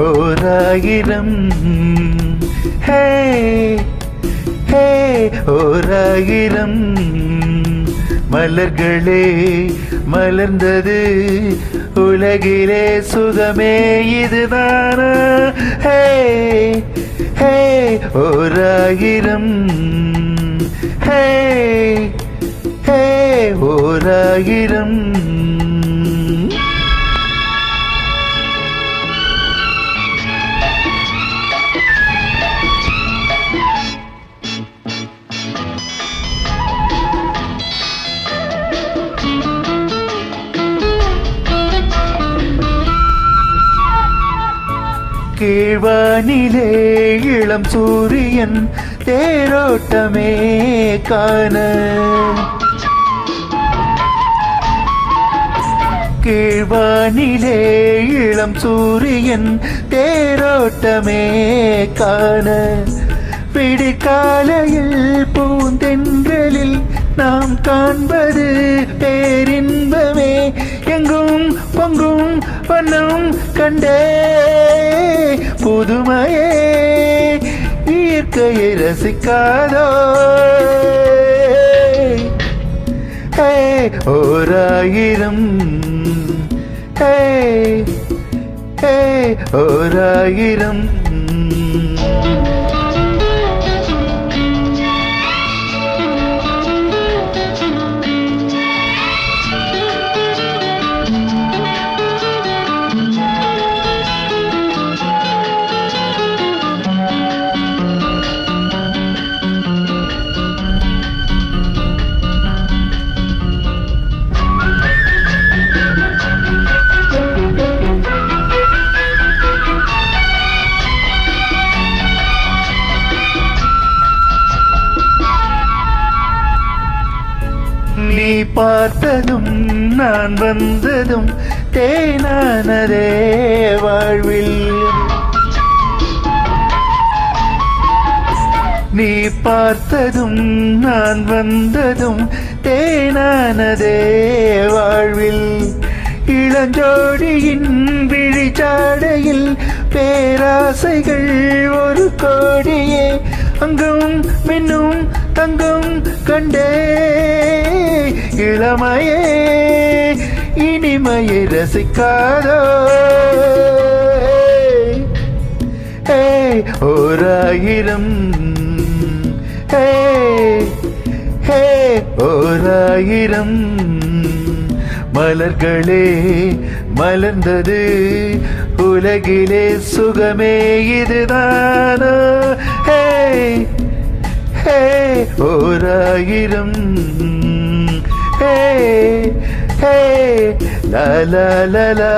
ஓராயிரம் ஓராயிரம் மலர்களே மலர்ந்தது உலகிலே சுகமே இதுதானா? ஓராயிரம் ஓராயிரம் கீழ்வானிலே இளம் சூரியன் தேரோட்டமே காண, கீழ்வானிலே இளம் சூரியன் தேரோட்டமே காண, விடிகாலையில் பூந்தென்றலில் நாம் காண்பது பேரின்பமே. எங்கும் பொங்கும் வண்ணம் கண்டே புதுமையே இயற்கையை ரசிக்காதோ? ஓராயிரம் ஓராயிரம் நீ பார்த்ததும் நான் வந்ததும் தேனானதே வாழ்வில். நீ பார்த்ததும் நான் வந்ததும் தேனானதே வாழ்வில். இளஞ்சோடியின் விழிச்சாடையில் பேராசைகள் ஒரு கோடியே, அங்கும் மின்னும் தங்கம் கண்டே இளமையே இனிமையை ரசிக்காதோ? ஓராயிரம் ஓராயிரம் மலர்களே மலர்ந்தது உலகிலே சுகமே இதுதானா? ஓராயிரம் லா லா லா லா